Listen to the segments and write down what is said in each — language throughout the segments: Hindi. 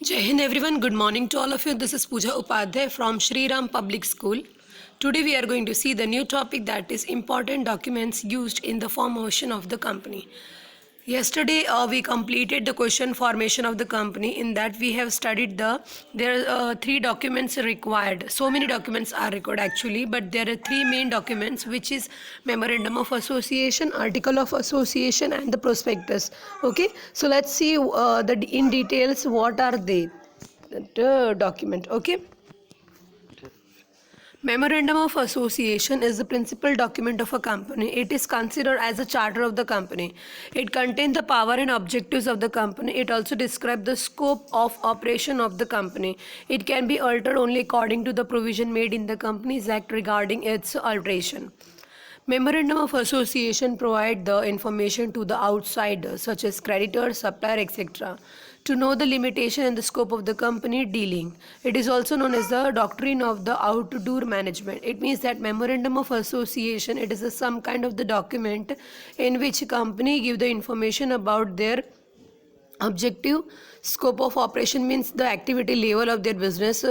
Jai Hind everyone, good morning to all of you. This is Pooja Upadhyay from Shri Ram Public School. Today we are going to see the new topic, that is important documents used in the formation of the company. Yesterday we completed the question formation of the company. In that we have studied there are three documents required. So many documents are required actually, but there are three main documents, which is memorandum of association, article of association, and the prospectus. Okay, so let's see in details what are they, the document. Okay, Memorandum of Association is the principal document of a company. It is considered as a charter of the company. It contains the power and objectives of the company. It also describes the scope of operation of the company. It can be altered only according to the provision made in the Companies Act regarding its alteration. Memorandum of Association provide the information to the outsiders such as creditors, supplier, etc. to know the limitation and the scope of the company dealing. It is also known as the doctrine of the outdoor management. It means that memorandum of association, it is some kind of the document in which a company give the information about their objective, scope of operation means the activity level of their business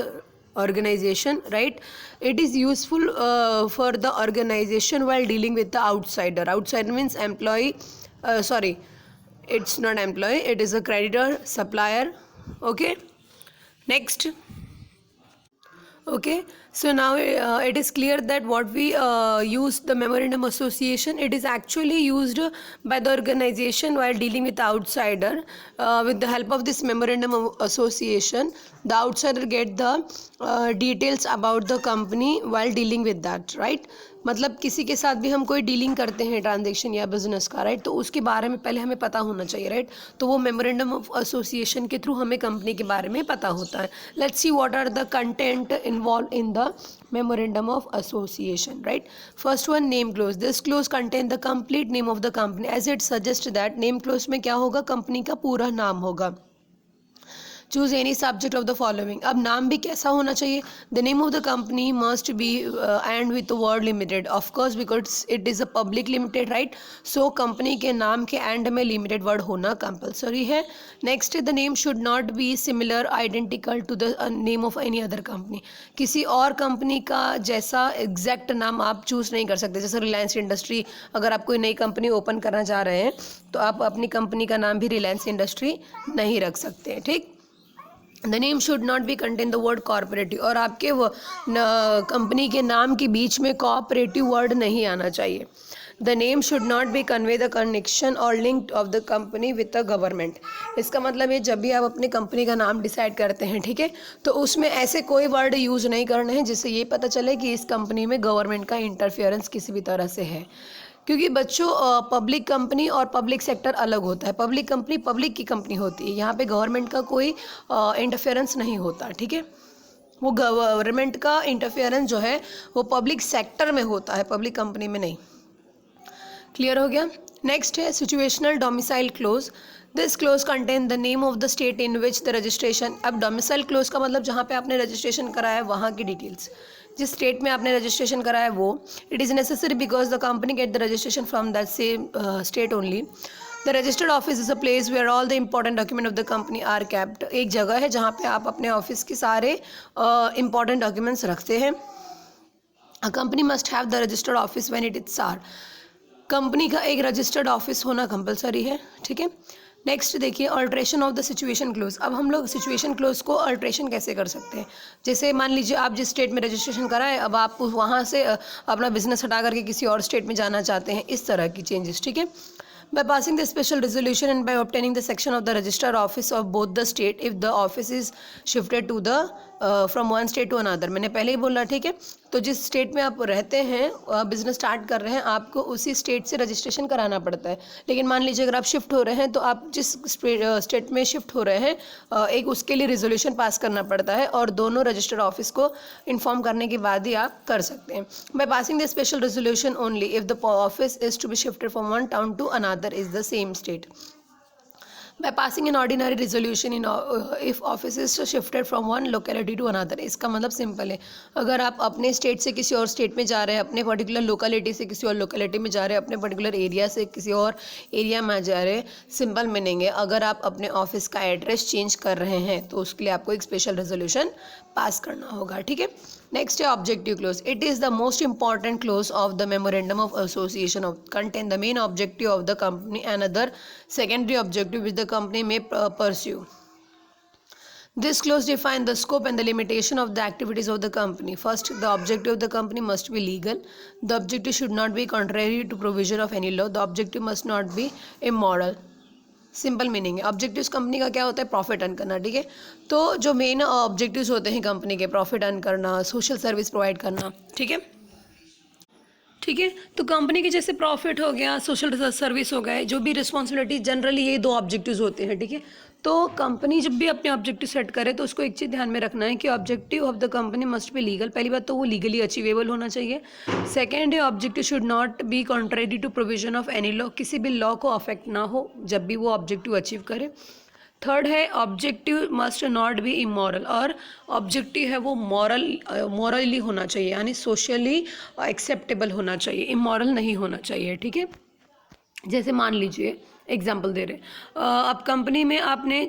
organization, right? It is useful for the organization while dealing with the outsider means employee, sorry, it's not employee, it is a creditor, supplier. Okay, next. Okay, so now it is clear that what we use the memorandum association, it is actually used by the organization while dealing with the outsider. With the help of this memorandum of association, the outsider get the details about the company while dealing with that, right? मतलब किसी के साथ भी हम कोई डीलिंग करते हैं ट्रांजेक्शन या बिजनेस का, राइट, तो उसके बारे में पहले हमें पता होना चाहिए, राइट? तो वो मेमोरेंडम ऑफ एसोसिएशन के थ्रू हमें कंपनी के बारे में पता होता है. Let's see what are the content involve in the memorandum of association, right? First one, name clause. This clause contain the complete name of the company, as it suggests that name clause में क्या होगा, कंपनी का पूरा नाम होगा. Choose any subject of the following. अब नाम भी कैसा होना चाहिए? The name of the company must be end with word limited, of course because it is a public limited, right? So company के नाम के एंड में लिमिटेड वर्ड होना कंपलसरी है. Next, the name should not be similar identical to the name of any other company. किसी और कंपनी का जैसा एग्जैक्ट नाम आप चूज़ नहीं कर सकते. जैसे रिलायंस इंडस्ट्री, अगर आप कोई नई कंपनी ओपन करना चाह रहे हैं तो आप अपनी कंपनी का नाम भी रिलायंस इंडस्ट्री नहीं रख सकते. ठीक, the name should not be contain the word corporative, और आपके वो कंपनी के नाम के बीच में कॉपरेटिव वर्ड नहीं आना चाहिए. The name should not be convey the connection और link of the company with the government. इसका मतलब है जब भी आप अपनी कंपनी का नाम डिसाइड करते हैं, ठीक है, तो उसमें ऐसे कोई वर्ड यूज़ नहीं करने हैं जिससे ये पता चले कि इस कंपनी में गवर्नमेंट का इंटरफेरेंस किसी भी तरह से है. क्योंकि बच्चों पब्लिक कंपनी और पब्लिक सेक्टर अलग होता है. पब्लिक कंपनी पब्लिक की कंपनी होती है, यहाँ पे गवर्नमेंट का कोई इंटरफेरेंस नहीं होता. ठीक है, वो गवर्नमेंट का इंटरफेरेंस जो है वो पब्लिक सेक्टर में होता है, पब्लिक कंपनी में नहीं. क्लियर हो गया? नेक्स्ट है situational domicile close. This clause contain the name of the state in which the registration. अब डोमिसाइल क्लोज का मतलब जहाँ पे आपने रजिस्ट्रेशन कराया है वहाँ की डिटेल्स, जिस स्टेट में आपने रजिस्ट्रेशन करा है वो. It is necessary because the company get the registration from that same state only. The registered office is a place where all the important document of the company are kept. एक जगह है जहाँ पे आप अपने ऑफिस के सारे इंपॉर्टेंट डॉक्यूमेंट्स रखते हैं. A company must have the registered office when it it's are. Company का एक रजिस्टर्ड ऑफिस होना कंपलसरी है. ठीक है, नेक्स्ट देखिए, alteration of the situation close. अब हम लोग सिचुएशन क्लोज को अल्ट्रेशन कैसे कर सकते हैं? जैसे मान लीजिए आप जिस स्टेट में रजिस्ट्रेशन कराए, अब आप वहाँ से अपना बिजनेस हटा करके किसी और स्टेट में जाना चाहते हैं, इस तरह की चेंजेस. ठीक है, by passing the special resolution and by obtaining the section of the register office of both the state if the office is shifted to the from one state to another. मैंने पहले ही बोला, ठीक है, तो जिस स्टेट में आप रहते हैं, बिजनेस स्टार्ट कर रहे हैं, आपको उसी स्टेट से रजिस्ट्रेशन कराना पड़ता है. लेकिन मान लीजिए अगर आप शिफ्ट हो रहे हैं तो आप जिस स्टेट में शिफ्ट हो रहे हैं एक उसके लिए रेजोल्यूशन पास करना पड़ता है और दोनों रजिस्टर्ड ऑफिस को इन्फॉर्म करने के बाद ही आप कर सकते हैं. By passing the special resolution only if the office is to be shifted from one town to another is the same state. by passing an ordinary resolution in if office is shifted from one locality to another। इसका मतलब सिंपल है, अगर आप अपने स्टेट से किसी और स्टेट में जा रहे हैं, अपने पर्टिकुलर लोकेलिटी से किसी और लोकेलिटी में जा रहे हैं, अपने पर्टिकुलर एरिया से किसी और एरिया में जा रहे हैं, सिंपल मीनिंग है अगर आप अपने ऑफिस का एड्रेस चेंज कर रहे हैं तो उसके लिए आपको एक स्पेशल रेजोल्यूशन पास करना होगा, ठीक है। नेक्स्ट है objective close. It is the most important close of the memorandum of association of contain the main objective of the company and other secondary objective which the company may pursue. This clause defines the scope and the limitation of the activities of the company. First, the objective of the company must be legal. The objective should not be contrary to provision of any law. The objective must not be immoral. Simple meaning है, ऑब्जेक्टिव्स कंपनी का क्या होता है, प्रॉफिट अर्न करना, ठीक है। तो जो मेन ऑब्जेक्टिव्स होते हैं कंपनी के, प्रॉफिट अर्न करना, सोशल सर्विस प्रोवाइड करना, ठीक है, ठीक है। तो कंपनी के जैसे प्रॉफिट हो गया, सोशल सर्विस हो गए, जो भी रिस्पॉन्सिबिलिटी, जनरली ये दो ऑब्जेक्टिव्स होते हैं, ठीक है। तो कंपनी जब भी अपने ऑब्जेक्टिव सेट करे तो उसको एक चीज़ ध्यान में रखना है कि objective of the company must be legal. पहली बात तो वो लीगली अचीवेबल होना चाहिए। सेकेंड है objective should not be contrary to provision of any law, किसी भी लॉ को अफेक्ट ना हो जब भी वो ऑब्जेक्टिव अचीव करे। थर्ड है objective must not be immoral, और ऑब्जेक्टिव है वो मॉरली होना चाहिए, यानी सोशली एक्सेप्टेबल होना चाहिए, इमोरल नहीं होना चाहिए, ठीक है। जैसे मान लीजिए एग्जांपल दे रहे, अब कंपनी में आपने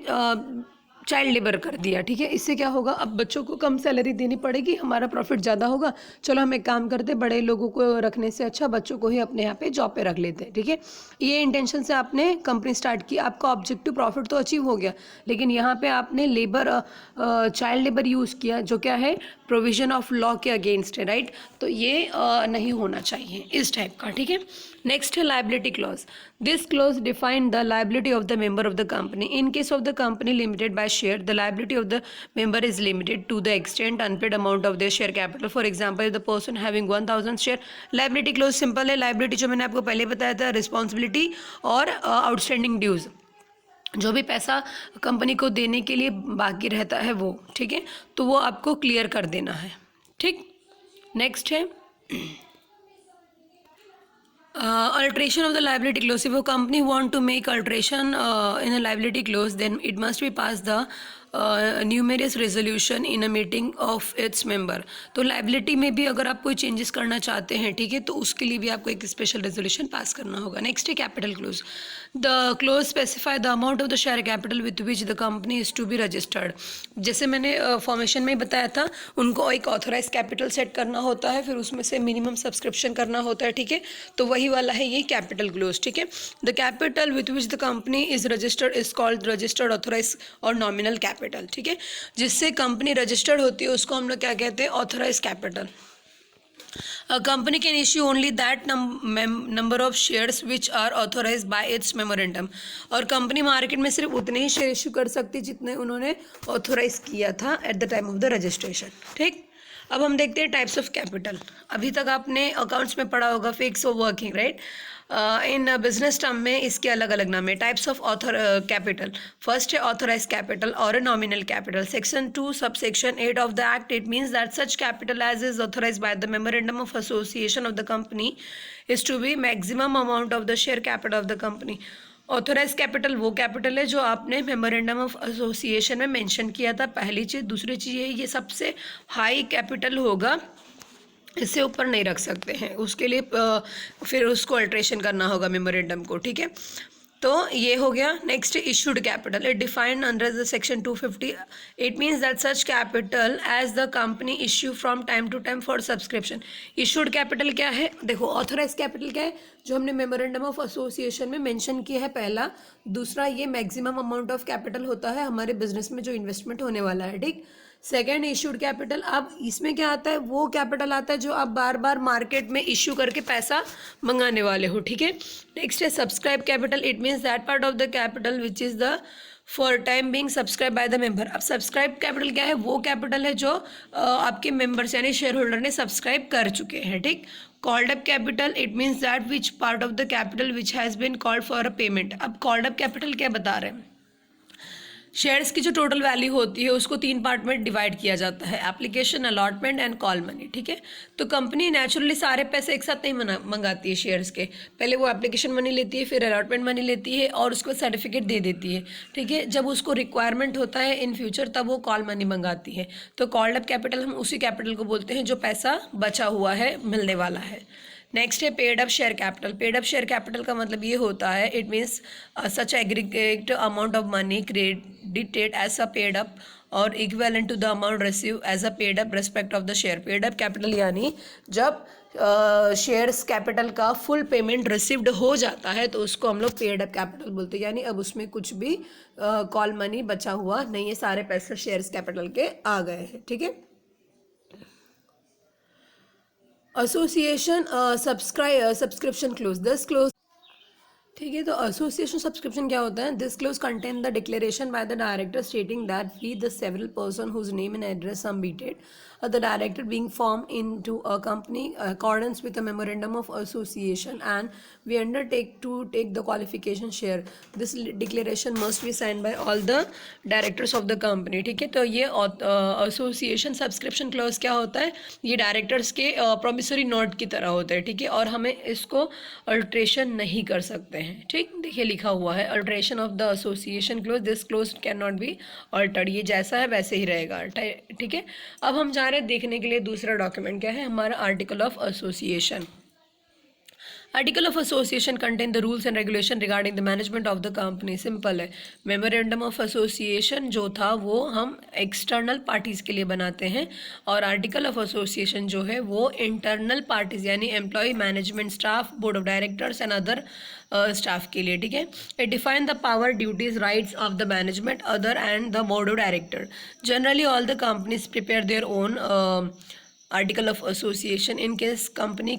चाइल्ड लेबर कर दिया, ठीक है। इससे क्या होगा, अब बच्चों को कम सैलरी देनी पड़ेगी, हमारा प्रॉफिट ज़्यादा होगा, चलो हम एक काम करते, बड़े लोगों को रखने से अच्छा बच्चों को ही अपने यहाँ पे जॉब पे रख लेते हैं, ठीक है। ये इंटेंशन से आपने कंपनी स्टार्ट की, आपका ऑब्जेक्टिव प्रॉफिट तो अचीव हो गया, लेकिन यहाँ पे आपने लेबर चाइल्ड लेबर यूज़ किया, जो क्या है प्रोविजन ऑफ लॉ के अगेंस्ट है, राइट। तो ये नहीं होना चाहिए इस टाइप का, ठीक है। नेक्स्ट है liability clause. This clause define the liability of the member of the company in case of the company limited by share. The liability of the member is limited to the extent unpaid amount of the share capital. For example the person having 1000 share. Liability clause simple है, लाइबिलिटी जो मैंने आपको पहले बताया था, रिस्पॉन्सिबिलिटी और आउटस्टैंडिंग ड्यूज, जो भी पैसा कंपनी को देने के लिए बाकी रहता है वो, ठीक है, तो वो आपको क्लियर कर देना है, ठीक। नेक्स्ट है alteration of the liability clause. If a company want to make alteration in a liability clause, then it must be passed the numerous resolution in a meeting of its member. तो लाइबिलिटी में भी अगर आप कोई चेंजेस करना चाहते हैं, ठीक है, तो उसके लिए भी आपको एक स्पेशल रेजोल्यूशन पास करना होगा। नेक्स्ट है capital clause. The clause specify the amount of the share capital with which the company is to be registered. जैसे मैंने फॉर्मेशन में बताया था, उनको एक ऑथोराइज कैपिटल सेट करना होता है, फिर उसमें से मिनिमम सब्सक्रिप्शन करना होता है, ठीक है। तो वही वाला है ये कैपिटल क्लोज, ठीक है। The capital with which the company is registered is called registered authorise और नॉमिनल कैपिटल, ठीक है। जिससे कंपनी रजिस्टर्ड होती है उसको हम लोग क्या कहते हैं, authorise capital. A company can issue only that number of shares which are authorized by its memorandum। और कंपनी मार्केट में सिर्फ उतने ही शेयर इशू कर सकती जितने उन्होंने ऑथोराइज किया था at the time of the registration, ठीक। अब हम देखते हैं टाइप्स ऑफ कैपिटल। अभी तक आपने अकाउंट्स में पढ़ा होगा फिक्स और working, right. In business term में इसके अलग अलग नाम है, टाइप्स ऑफ कैपिटल। फर्स्ट है ऑथोराइज कैपिटल और nominal capital. Section 2 subsection 8 of the act it means that such capital as is authorise by the memorandum of association of the company is to be maximum amount of the share capital of the company. Authorise capital वो कैपिटल है जो आपने मेमोरेंडम ऑफ एसोसिएशन में मेंशन किया था, पहली चीज़। दूसरी चीज़ है ये सबसे हाई कैपिटल होगा, इससे ऊपर नहीं रख सकते हैं, उसके लिए फिर उसको अल्ट्रेशन करना होगा मेमोरेंडम को, ठीक है। तो ये हो गया। Next issued capital. It defined under the section 250। It means that such capital as the company issue from time to time for subscription. Issued capital क्या है, देखो ऑथोराइज कैपिटल क्या है, जो हमने मेमोरेंडम ऑफ एसोसिएशन में मेंशन किया है, पहला। दूसरा ये मैक्सिमम अमाउंट ऑफ कैपिटल होता है हमारे बिजनेस में जो इन्वेस्टमेंट होने वाला है, ठीक। Second issued capital. अब इसमें क्या आता है, वो कैपिटल आता है जो आप बार बार मार्केट में इश्यू करके पैसा मंगाने वाले हो, ठीक है। नेक्स्ट है subscribe capital. It means that part of the capital which is the for time being subscribe by the member. अब सब्सक्राइब कैपिटल क्या है, वो कैपिटल है जो आपके मेंबर्स यानी शेयर होल्डर ने सब्सक्राइब कर चुके हैं, ठीक। Called up capital. It means that which part of the capital which has been called for a payment. अब कॉल्ड अप कैपिटल क्या बता रहे हैं, शेयर्स की जो टोटल वैल्यू होती है उसको 3 पार्ट में डिवाइड किया जाता है, application, allotment and call money, ठीक है। तो कंपनी नेचुरली सारे पैसे एक साथ नहीं मंगाती है शेयर्स के, पहले वो एप्लीकेशन मनी लेती है, फिर अलॉटमेंट मनी लेती है और उसको सर्टिफिकेट दे देती है, ठीक है। जब उसको रिक्वायरमेंट होता है इन फ्यूचर तब वो कॉल मनी मंगाती है। तो कॉल्ड अप कैपिटल हम उसी कैपिटल को बोलते हैं जो पैसा बचा हुआ है, मिलने वाला है। नेक्स्ट है paid up share capital. Paid up share capital का मतलब ये होता है, it means such aggregate amount of money credited as a paid up और equivalent to the amount receive as a paid up respect of the share. Paid up capital यानी जब शेयर्स कैपिटल का फुल पेमेंट रिसीव्ड हो जाता है तो उसको हम लोग पेड अप कैपिटल बोलते हैं, यानी अब उसमें कुछ भी कॉल मनी बचा हुआ नहीं है, सारे पैसे शेयर्स कैपिटल के आ गए हैं, ठीक है। Association subscription clause, this clause, ठीक है। तो एसोसिएशन सब्सक्रिप्शन क्या होता है? This clause contain the declaration by the director stating that we the several person whose name and address submitted the director being formed into a company accordance with a memorandum of association and we undertake to take the qualification share. This declaration must be signed by all the directors of the company, ठीक है। तो ये एसोसिएशन सब्सक्रिप्शन क्लॉज क्या होता है? ये डायरेक्टर्स के प्रोमिसरी नोट की तरह होता है, ठीक है, और हमें इसको अल्ट्रेशन नहीं कर सकते हैं, ठीक। देखिए लिखा हुआ है alteration of the association close, this close can not be altered, ये जैसा है वैसे ही रहेगा, ठीक है। अब हम जा रहे हैं देखने के लिए दूसरा डॉक्यूमेंट क्या है हमारा, article of association. Article of association contain the rules and regulation regarding the management of the company. Simple है, मेमोरेंडम ऑफ एसोसिएशन जो था वो हम एक्सटर्नल पार्टीज़ के लिए बनाते हैं और आर्टिकल ऑफ एसोसिएशन जो है वो इंटरनल पार्टीज़ यानी employ, management staff, board of directors and other staff के लिए, ठीक है। It define the power, duties, rights of the management, other and the board of director. Generally all the companies prepare their own article of association in case company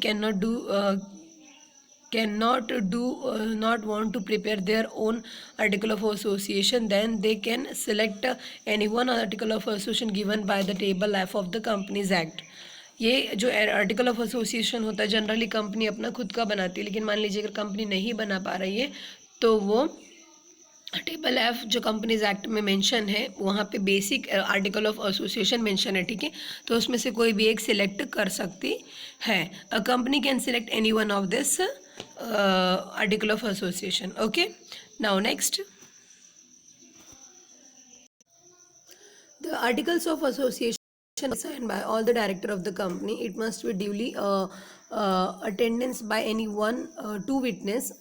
not want to prepare their own article of association, then they can select any one article of association given by the table F of the Companies Act. ये जो आर्टिकल ऑफ एसोसिएशन होता है जनरली कंपनी अपना खुद का बनाती है, लेकिन मान लीजिए अगर कंपनी नहीं बना पा रही है तो वो टेबल एफ जो कंपनीज एक्ट में मेंशन है वहाँ पे basic article of association mention है, ठीक है। तो उसमें से कोई भी एक सिलेक्ट कर सकती है। A company can select any one of this article of association, okay। Now next, the articles of association are signed by all the director of the company. It must be duly attendance by any two witness.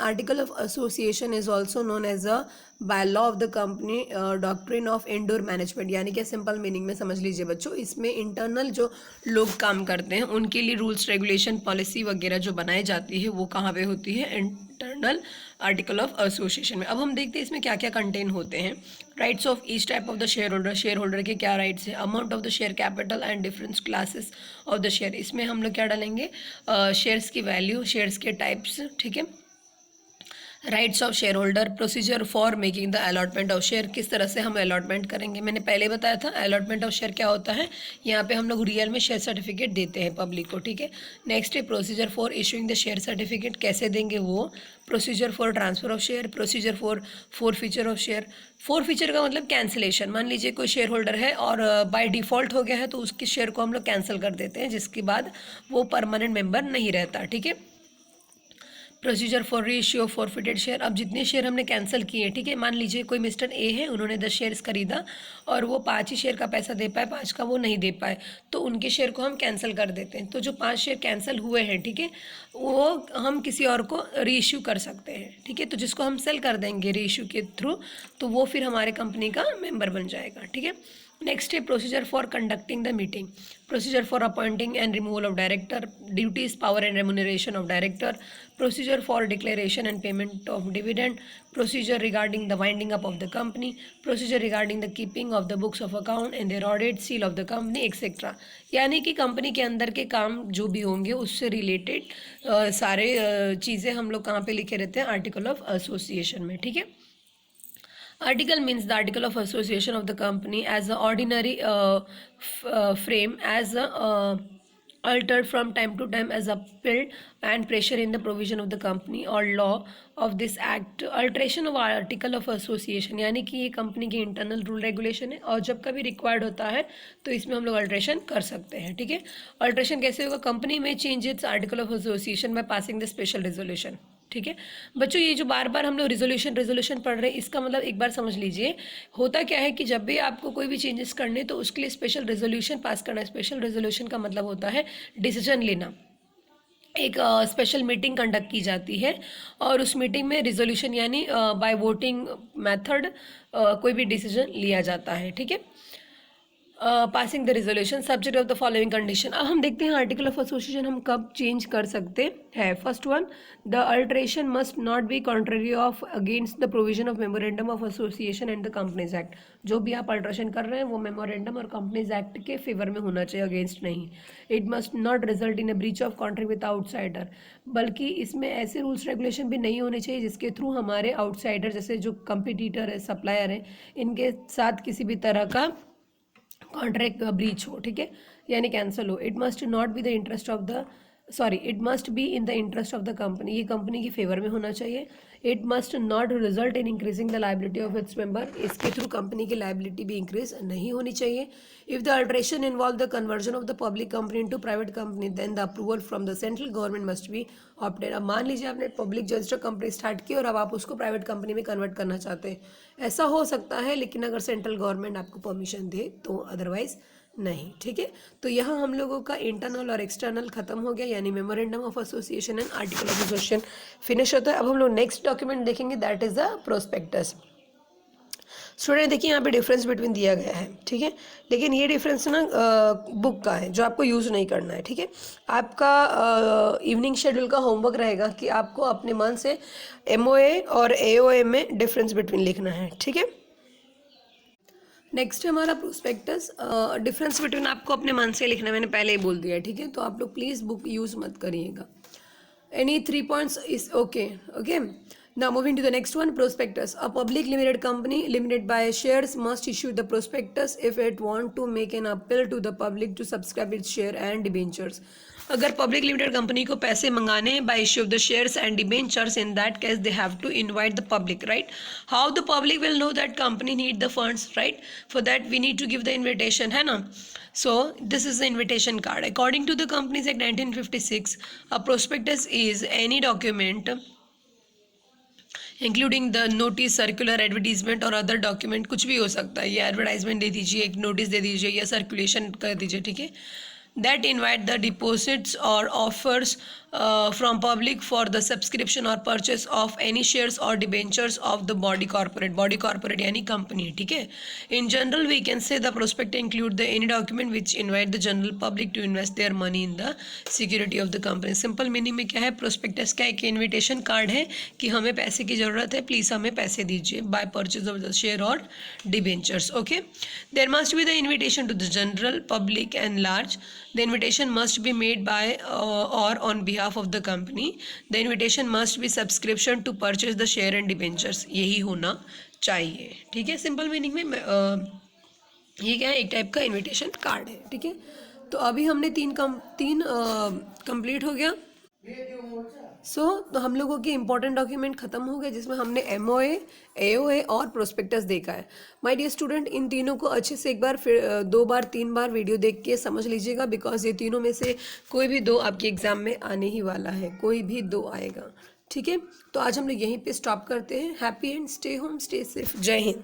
Article of association is also known as a bylaw of the company doctrine of indoor management, यानी कि सिंपल मीनिंग में समझ लीजिए बच्चों, इसमें इंटरनल जो लोग काम करते हैं उनके लिए रूल्स, रेगुलेशन, पॉलिसी वगैरह जो बनाई जाती है वो कहाँ पे होती है? इंटरनल आर्टिकल ऑफ एसोसिएशन में। अब हम देखते हैं इसमें क्या क्या कंटेन होते हैं। Rights of each type of the share holder, share holder के क्या राइट्स हैं, amount of the share capital and different classes of the share, इसमें हम लोग क्या डालेंगे? शेयर्स की वैल्यू, शेयर्स के टाइप्स, ठीक है। Rights of share holder, procedure for making the allotment of share, किस तरह से हम अलॉटमेंट करेंगे, मैंने पहले बताया था अलॉटमेंट ऑफ शेयर क्या होता है। यहाँ पे हम लोग रियल में शेयर सर्टिफिकेट देते हैं पब्लिक को, ठीक है। नेक्स्ट है procedure for issuing the share certificate, कैसे देंगे वो। Procedure for transfer of share, procedure for feature of share. Feature का मतलब कैंसिलेशन, मान लीजिए कोई शेयर होल्डर है और बाय डिफ़ॉल्ट हो गया है तो उसकी शेयर को हम लोग कैंसिल कर देते हैं, जिसके बाद वो परमानेंट मेंबर नहीं रहता, ठीक है। प्रोसीजर फॉर री इश्यू ऑफ फॉरफिटेड शेयर, अब जितने शेयर हमने कैंसिल किए, ठीक है, मान लीजिए कोई मिस्टर ए है, उन्होंने 10 शेयर्स खरीदा और वो 5 ही शेयर का पैसा दे पाए, 5 का वो नहीं दे पाए, तो उनके शेयर को हम कैंसिल कर देते हैं। तो जो 5 शेयर कैंसिल हुए हैं, ठीक है, वो हम किसी और को री इश्यू कर सकते हैं, ठीक है। तो जिसको हम सेल कर देंगे री इश्यू के थ्रू, तो वो फिर हमारे कंपनी का मेंबर बन जाएगा, ठीक है। नेक्स्ट है procedure for conducting the meeting, procedure for appointing and removal of director, duties, power and remuneration of director, procedure for declaration and payment of dividend, procedure regarding the winding up of the company, procedure regarding the keeping of the books of account and their audit, seal of the company etcetera. यानी कि कंपनी के अंदर के काम जो भी होंगे उससे रिलेटेड सारे चीज़ें हम लोग कहाँ पे लिखे रहते हैं? आर्टिकल ऑफ एसोसिएशन में, ठीक है। Article means the article of association of the company as an ordinary frame as a altered from time to time as upheld and pressure in the provision of the company or law of this act. Alteration of article of association, यानी कि ये कंपनी की इंटरनल रूल रेगुलेशन है और जब कभी रिक्वायर्ड होता है तो इसमें हम लोग अल्ट्रेशन कर सकते हैं, ठीक है। अल्ट्रेशन कैसे होगा? कंपनी में change it's article of association bye passing the special resolution, ठीक है। बच्चों ये जो बार बार हम लोग रेजोल्यूशन पढ़ रहे हैं, इसका मतलब एक बार समझ लीजिए, होता क्या है कि जब भी आपको कोई भी चेंजेस करने तो उसके लिए स्पेशल रेजोल्यूशन पास करना है। स्पेशल रेजोल्यूशन का मतलब होता है डिसीजन लेना। एक स्पेशल मीटिंग कंडक्ट की जाती है और उस मीटिंग में रिजोल्यूशन यानी बाय वोटिंग मेथड कोई भी डिसीजन लिया जाता है, ठीक है। Passing the resolution subject of the following condition. अब हम देखते हैं आर्टिकल ऑफ एसोसिएशन हम कब चेंज कर सकते हैं। First one, the alteration must not B contrary of against the provision of memorandum of association and the companies act. जो भी आप अल्ट्रेशन कर रहे हैं वो मेमोरेंडम और कंपनीज एक्ट के फेवर में होना चाहिए, अगेंस्ट नहीं। It must not result in a breach of contract with outsider, बल्कि इसमें ऐसे रूल्स रेगुलेशन भी नहीं होने चाहिए जिसके थ्रू हमारे आउटसाइडर जैसे जो कंपटीटर है, सप्लायर है, इनके साथ किसी भी तरह का कॉन्ट्रैक्ट ब्रीच हो, ठीक है, यानी कैंसिल हो। It must not be the interest of the it must be in the interest of the company, ये कंपनी की फेवर में होना चाहिए। It must not result in increasing the liability of its member, इसके थ्रू कंपनी की लाइबिलिटी भी इंक्रीज नहीं होनी चाहिए। If the alteration involve the conversion of the public company into private company then the approval from the central government must be obtain. अब मान लीजिए आपने पब्लिक रजिस्टर्ड कंपनी स्टार्ट की और अब आप उसको प्राइवेट कंपनी में कन्वर्ट करना चाहते हैं, ऐसा हो सकता है, लेकिन अगर सेंट्रल गवर्नमेंट आपको परमिशन दे तो, अदरवाइज नहीं, ठीक है। तो यहाँ हम लोगों का इंटरनल और एक्सटर्नल खत्म हो गया, यानी memorandum of association and article of association finish होता है। अब हम लोग नेक्स्ट डॉक्यूमेंट देखेंगे, that is the prospectus. Student देखिए यहाँ पे डिफरेंस बिटवीन दिया गया है, ठीक है, लेकिन ये डिफरेंस ना बुक का है जो आपको यूज़ नहीं करना है, ठीक है। आपका इवनिंग शेड्यूल का होमवर्क रहेगा कि आपको अपने मन से MOA और AOA में डिफरेंस बिटवीन लिखना है, ठीक है। नेक्स्ट है हमारा प्रोस्पेक्टस। डिफरेंस बिटवीन आपको अपने मन से लिखना, मैंने पहले ही बोल दिया है, ठीक है। तो आप लोग प्लीज़ बुक यूज़ मत करिएगा। Any 3 points is okay. Okay. Now moving to the next one, prospectus. A public limited company limited by shares must issue the prospectus if it want to make an appeal to the public to subscribe its share and debentures. अगर पब्लिक लिमिटेड कंपनी को पैसे मंगाने हैं by issue of the shares and debentures, in that case they have to invite the public, right. How the public will know that company need the funds, right. For that we need to give the invitation, है ना। So this is the invitation card. According to the Companies Act 1956, a prospectus is any document including the notice, circular, advertisement और अदर डॉक्यूमेंट, कुछ भी हो सकता है। ये एडवर्टाइजमेंट दे दीजिए, एक नोटिस दे दीजिए या सर्कुलेशन कर दीजिए, ठीक है। दैट इन्वाइट द डिपॉजिट्स और offers from public for the subscription और परचेस ऑफ एनी शेयर्स और debentures of the body corporate यानी कंपनी, ठीक है। In general we can say the prospect include the any document which invite the general public to invest their money in the security of the company. Simple meaning में क्या है, प्रोस्पेक्टस का एक इन्विटेशन कार्ड है कि हमें पैसे की ज़रूरत है, प्लीज़ हमें पैसे दीजिए by purchase of the share और debentures, okay. There must be the invitation to the general public and large. The invitation must be made by or on behalf of the company. The invitation must be subscription to purchase the share and debentures. यही होना चाहिए, ठीक है। सिंपल मीनिंग में ये क्या है, एक टाइप का इनविटेशन कार्ड है, ठीक है। तो अभी हमने तीन कंप्लीट हो गया। तो हम लोगों के इंपॉर्टेंट डॉक्यूमेंट खत्म हो गए जिसमें हमने MOA, AOA और प्रोस्पेक्टस देखा है। माय डियर स्टूडेंट, इन तीनों को अच्छे से एक बार, फिर 2 बार 3 बार वीडियो देख के समझ लीजिएगा, बिकॉज ये तीनों में से कोई भी 2 आपके एग्जाम में आने ही वाला है, कोई भी 2 आएगा, ठीक है। तो आज हम लोग यहीं पे स्टॉप करते हैं। Happy and stay home, stay safe. जय हिंद।